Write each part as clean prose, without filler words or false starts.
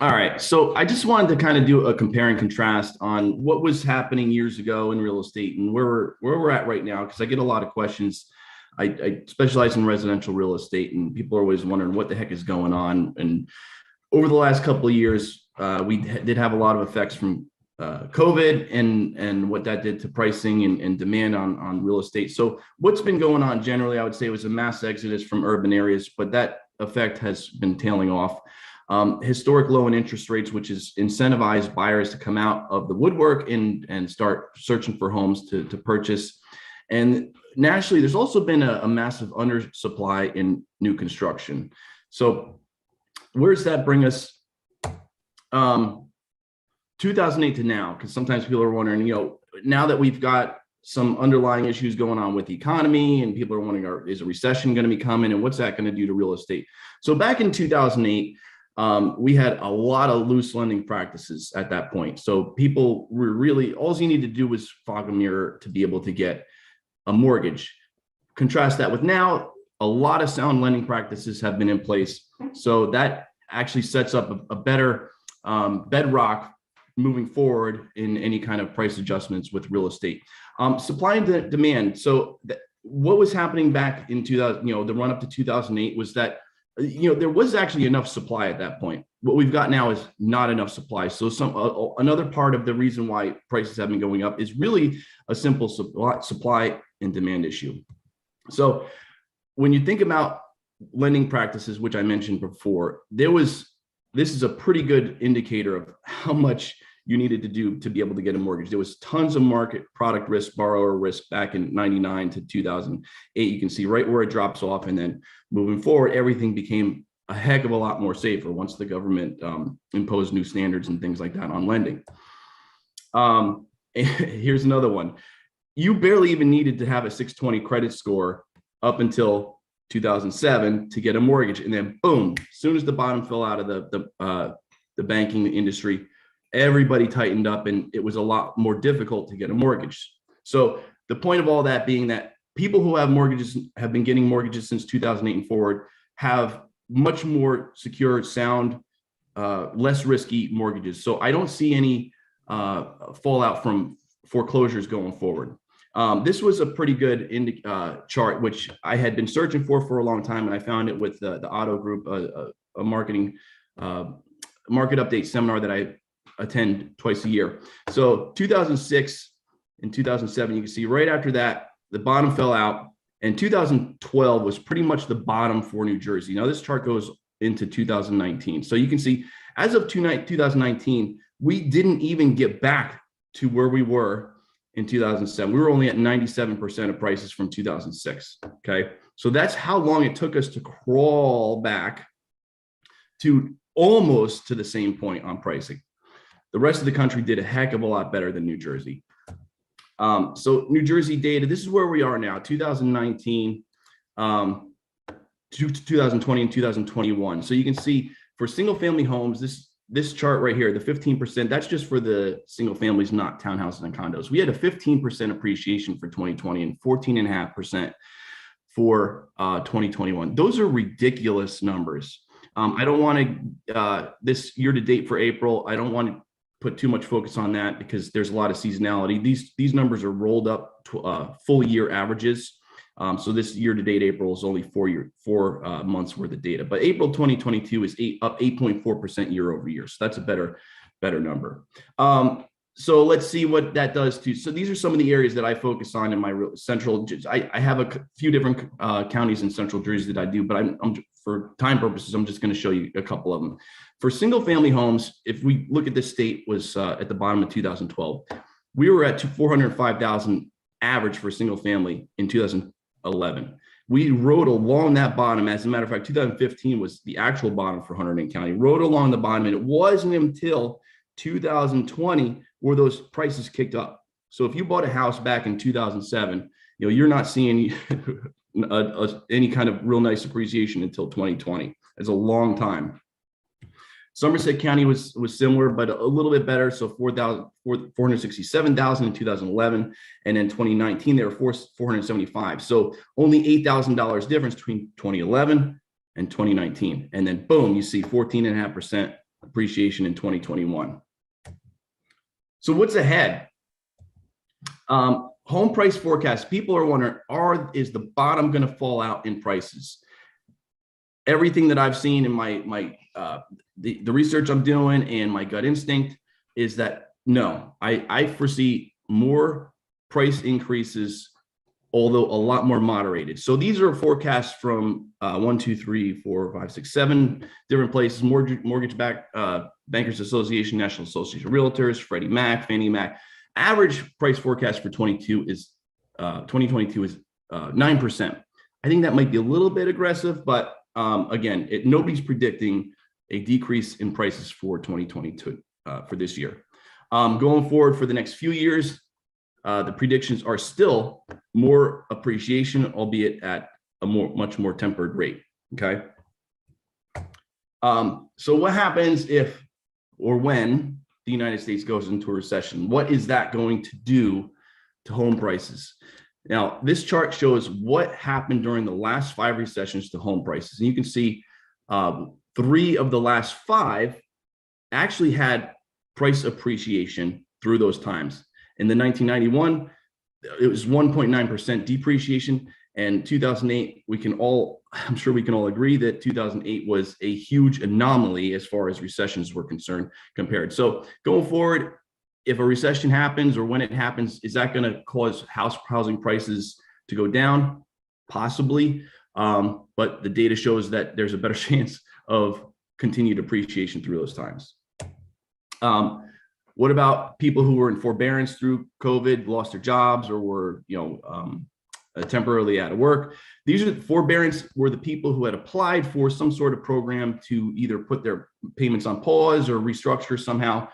All right. So I just wanted to kind of do a compare and contrast on what was happening years ago in real estate and where we're at right now, because I get a lot of questions. I specialize in residential real estate, and people are always wondering what the heck is going on. And over the last couple of years, did have a lot of effects from COVID and what that did to pricing and demand on real estate. So what's been going on generally, I would say, was a mass exodus from urban areas, but that effect has been tailing off. Historic low in interest rates, which has incentivized buyers to come out of the woodwork and start searching for homes to purchase. And nationally, there's also been a massive undersupply in new construction. So where does that bring us? 2008 to now, because sometimes people are wondering, now that we've got some underlying issues going on with the economy and people are wondering, is a recession going to be coming and what's that going to do to real estate? So back in 2008, we had a lot of loose lending practices at that point. So people were really, all you need to do was fog a mirror to be able to get a mortgage. Contrast that with now, a lot of sound lending practices have been in place. So that actually sets up a better bedrock moving forward in any kind of price adjustments with real estate. Supply and demand. So what was happening back in 2000, the run up to 2008 was that, there was actually enough supply at that point. What we've got now is not enough supply. So another part of the reason why prices have been going up is really a simple supply and demand issue. So when you think about lending practices, which I mentioned before, this is a pretty good indicator of how much you needed to do to be able to get a mortgage. There was tons of market product risk, borrower risk back in 99 to 2008. You can see right where it drops off. And then moving forward, everything became a heck of a lot more safer once the government imposed new standards and things like that on lending. Here's another one. You barely even needed to have a 620 credit score up until 2007 to get a mortgage. And then boom, as soon as the bottom fell out of the banking industry, everybody tightened up and it was a lot more difficult to get a mortgage. So the point of all that being that people who have mortgages have been getting mortgages since 2008 and forward have much more secure, sound, less risky mortgages. So I don't see any fallout from foreclosures going forward. This was a pretty good chart, which I had been searching for a long time, and I found it with the Auto Group, a marketing market update seminar that I attend twice a year. So 2006 and 2007, you can see right after that, the bottom fell out, and 2012 was pretty much the bottom for New Jersey. Now this chart goes into 2019. So you can see as of 2019, we didn't even get back to where we were in 2007. We were only at 97% of prices from 2006. Okay. So that's how long it took us to crawl back to almost to the same point on pricing. The rest of the country did a heck of a lot better than New Jersey. So New Jersey data, this is where we are now, 2019, 2020 and 2021. So you can see for single family homes, this chart right here, the 15%, that's just for the single families, not townhouses and condos. We had a 15% appreciation for 2020 and 14.5% for 2021. Those are ridiculous numbers. I don't want to, this year to date for April, I don't want to put too much focus on that because there's a lot of seasonality. These numbers are rolled up to full year averages. So this year to date April is only 4 months worth of data, but April 2022 is up 8.4% year over year. So that's a better number. So let's see what that does to. So these are some of the areas that I focus on in my central. I have a few different counties in central Jersey that I do, but I'm for time purposes, I'm just going to show you a couple of them. For single family homes, if we look at this state was at the bottom of 2012, we were at 405,000 average for single family in 2011. We rode along that bottom. As a matter of fact, 2015 was the actual bottom for Hunterdon County. Rode along the bottom, and it wasn't until 2020 where those prices kicked up. So if you bought a house back in 2007, you're not seeing any kind of real nice appreciation until 2020. It's a long time. Somerset County was similar, but a little bit better. So 467,000 in 2011, and then 2019 they were 475. So only $8,000 difference between 2011 and 2019, and then boom, you see 14.5% appreciation in 2021. So what's ahead? Home price forecast. People are wondering, is the bottom going to fall out in prices? Everything that I've seen in the research I'm doing and my gut instinct is that no, I foresee more price increases, although a lot more moderated. So these are forecasts from 1, 2, 3, 4, 5, 6, 7 different places: Mortgage Bankers Association, National Association of Realtors, Freddie Mac, Fannie Mac. Average price forecast for 2022 is 9%. I think that might be a little bit aggressive, but again, nobody's predicting a decrease in prices for 2022 for this year. Going forward for the next few years, the predictions are still more appreciation, albeit at a much more tempered rate. Okay. So what happens if or when the United States goes into a recession? What is that going to do to home prices? Now, this chart shows what happened during the last 5 recessions to home prices. And you can see 3 of the last 5 actually had price appreciation through those times. In the 1991, it was 1.9% depreciation. And 2008, I'm sure we can all agree that 2008 was a huge anomaly as far as recessions were concerned compared. So going forward, if a recession happens or when it happens, is that going to cause housing prices to go down? Possibly. But the data shows that there's a better chance of continued appreciation through those times. What about people who were in forbearance through COVID, lost their jobs, or were temporarily out of work? These are forbearance were the people who had applied for some sort of program to either put their payments on pause or restructure somehow.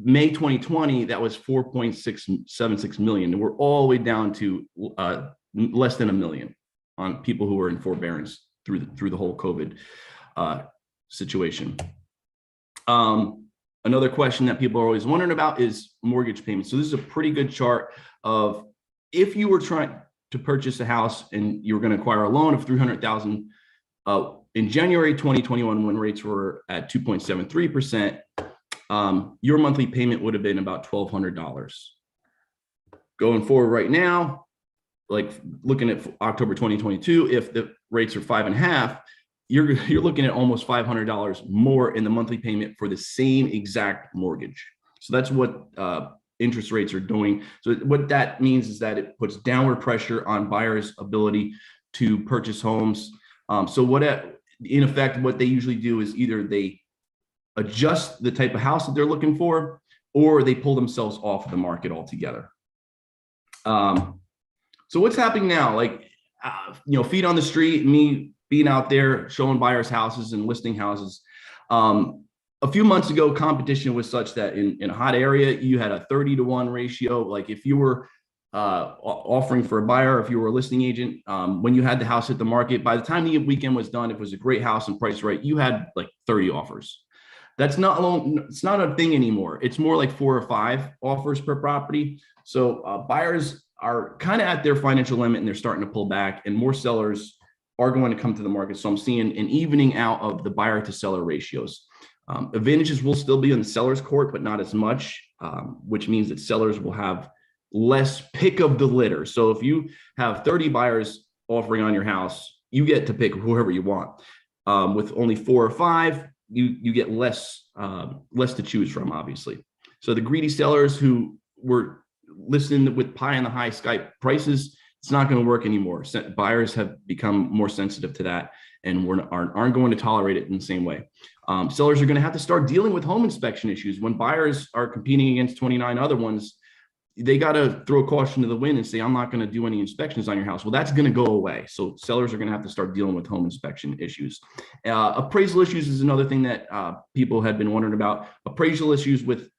May 2020, that was 4.676 million. And we're all the way down to less than 1 million on people who were in forbearance through the whole COVID situation. Another question that people are always wondering about is mortgage payments. So this is a pretty good chart of if you were trying to purchase a house and you were going to acquire a loan of $300,000 in January 2021, when rates were at 2.73%, your monthly payment would have been about $1,200. Going forward right now, like looking at October 2022, if the rates are 5.5%, you're looking at almost $500 more in the monthly payment for the same exact mortgage. So that's what interest rates are doing. So what that means is that it puts downward pressure on buyers' ability to purchase homes. So in effect, what they usually do is either they adjust the type of house that they're looking for, or they pull themselves off of the market altogether. So what's happening now? Feet on the street, me being out there showing buyers houses and listing houses. A few months ago, competition was such that in a hot area, you had a 30-to-1 ratio. Like if you were offering for a buyer, if you were a listing agent, when you had the house hit the market, by the time the weekend was done, if it was a great house and priced right, you had like 30 offers. It's not a thing anymore. It's more like 4 or 5 offers per property. So buyers are kind of at their financial limit and they're starting to pull back, and more sellers are going to come to the market. So I'm seeing an evening out of the buyer to seller ratios. Advantages will still be in the seller's court, but not as much, which means that sellers will have less pick of the litter. So if you have 30 buyers offering on your house, you get to pick whoever you want. With only 4 or 5, you get less to choose from, obviously. So the greedy sellers who were listening with pie in the high Skype prices, it's not going to work anymore. Buyers have become more sensitive to that and aren't going to tolerate it in the same way. Sellers are going to have to start dealing with home inspection issues. When buyers are competing against 29 other ones, they got to throw caution to the wind and say, I'm not going to do any inspections on your house. Well, that's going to go away. So sellers are going to have to start dealing with home inspection issues. Appraisal issues is another thing that people have been wondering about. Appraisal issues with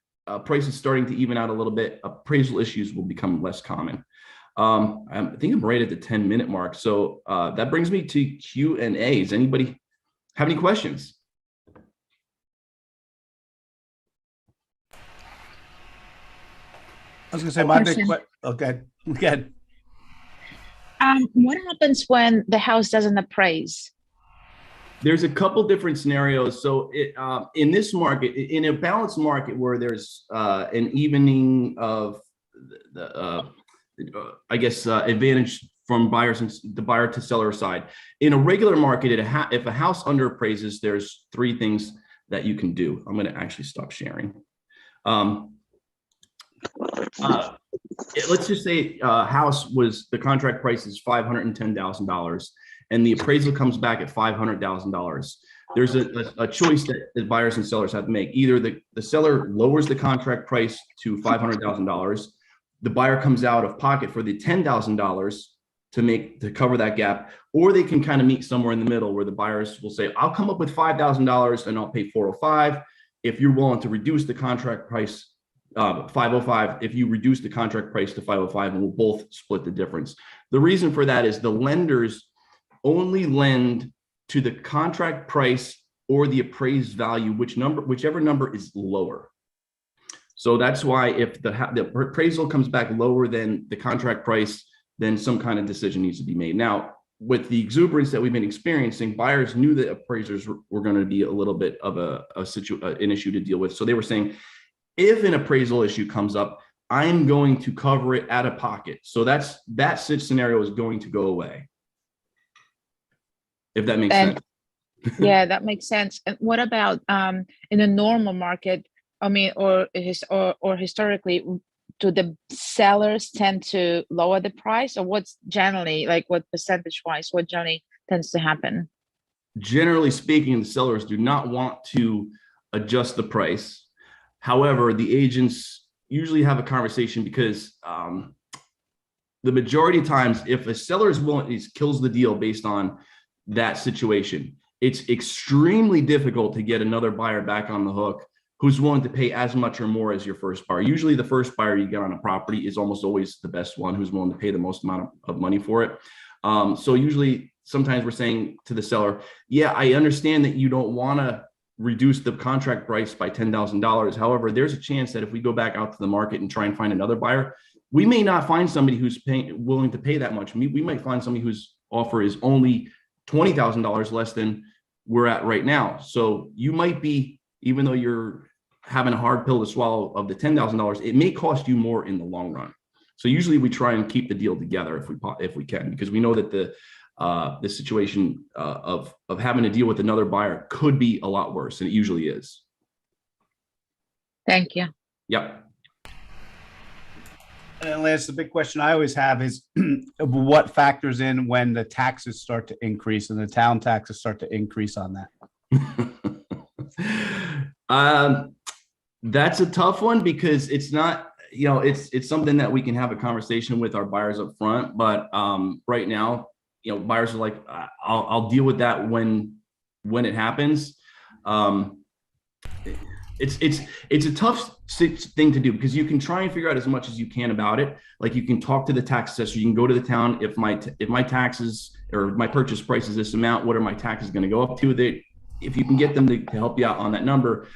prices starting to even out a little bit. Appraisal issues will become less common. I think I'm right at the 10-minute mark. So that brings me to Q&As. Anybody have any questions? I was going to say my big question. Okay, good. What happens when the house doesn't appraise? There's a couple different scenarios. So in this market, in a balanced market where there's an evening of I guess, advantage from buyers and the buyer to seller side. In a regular market, if a house underappraises, there's three things that you can do. I'm going to actually stop sharing. Let's just say house was, the contract price is $510,000 and the appraisal comes back at $500,000. There's a choice that the buyers and sellers have to make. Either the seller lowers the contract price to $500,000, the buyer comes out of pocket for the $10,000 to cover that gap, or they can kind of meet somewhere in the middle where the buyers will say, I'll come up with $5,000 and I'll pay $405,000 if you're willing to reduce the contract price $505,000 if you reduce the contract price to $505,000, and we'll both split the difference. The reason for that is the lenders only lend to the contract price or the appraised value, whichever number is lower. So that's why if the appraisal comes back lower than the contract price, then some kind of decision needs to be made. Now, with the exuberance that we've been experiencing, buyers knew that appraisers were going to be a little bit of an issue to deal with. So they were saying, if an appraisal issue comes up, I'm going to cover it out of pocket. So that scenario is going to go away. If that makes sense. Yeah, that makes sense. And what about in a normal market? I mean, or historically, do the sellers tend to lower the price, or what's generally, like, what percentage wise, what generally tends to happen? Generally speaking, the sellers do not want to adjust the price. However, the agents usually have a conversation because the majority of times, if a seller is willing, it kills the deal based on that situation. It's extremely difficult to get another buyer back on the hook who's willing to pay as much or more as your first buyer. Usually the first buyer you get on a property is almost always the best one, who's willing to pay the most amount of money for it. So usually sometimes we're saying to the seller, yeah, I understand that you don't want to reduce the contract price by $10,000. However, there's a chance that if we go back out to the market and try and find another buyer, we may not find somebody who's willing to pay that much. We might find somebody whose offer is only $20,000 less than we're at right now. So you might be, even though you're having a hard pill to swallow of the $10,000, it may cost you more in the long run. So usually we try and keep the deal together if we can, because we know that the situation of having to deal with another buyer could be a lot worse, and it usually is. Thank you. Yep. And Lance, the big question I always have is what factors in when the taxes start to increase and the town taxes start to increase on that? That's a tough one, because it's not, it's something that we can have a conversation with our buyers up front. But right now, buyers are like, I'll deal with that when it happens. It's a tough thing to do, because you can try and figure out as much as you can about it. Like, you can talk to the tax assessor, you can go to the town. If my taxes or my purchase price is this amount, what are my taxes going to go up to? If you can get them to help you out on that number,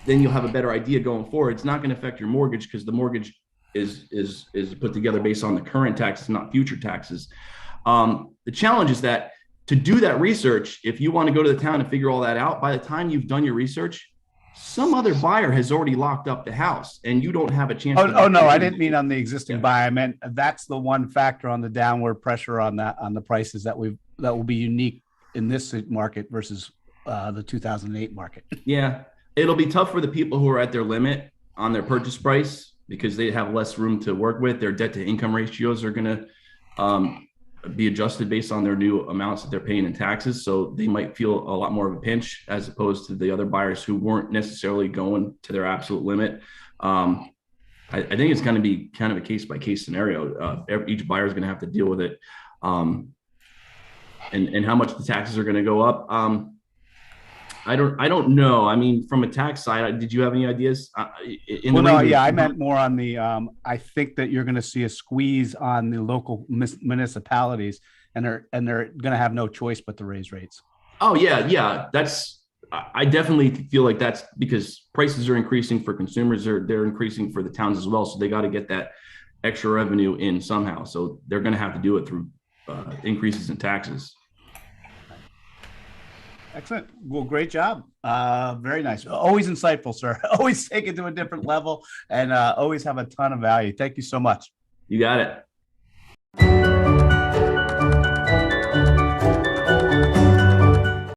then you'll have a better idea going forward. It's not going to affect your mortgage, because the mortgage is put together based on the current taxes, not future taxes. The challenge is that to do that research, if you want to go to the town and figure all that out, by the time you've done your research, some other buyer has already locked up the house and you don't have a chance. Oh no, I didn't mean on the existing buyer. I meant that's the one factor on the downward pressure on the prices that will be unique in this market versus the 2008 market. Yeah, it'll be tough for the people who are at their limit on their purchase price, because they have less room to work with. Their debt to income ratios are going to be adjusted based on their new amounts that they're paying in taxes. So they might feel a lot more of a pinch, as opposed to the other buyers who weren't necessarily going to their absolute limit. I think it's going to be kind of a case by case scenario. Each buyer is going to have to deal with it, and how much the taxes are going to go up. I don't know. I mean, from a tax side, did you have any ideas? I meant more on the, I think that you're going to see a squeeze on the local municipalities, and they're going to have no choice but to raise rates. Oh yeah. I definitely feel like that's because prices are increasing for consumers. They're increasing for the towns as well. So they got to get that extra revenue in somehow. So they're going to have to do it through increases in taxes. Excellent. Well, great job. Very nice. Always insightful, sir. Always take it to a different level and always have a ton of value. Thank you so much. You got it.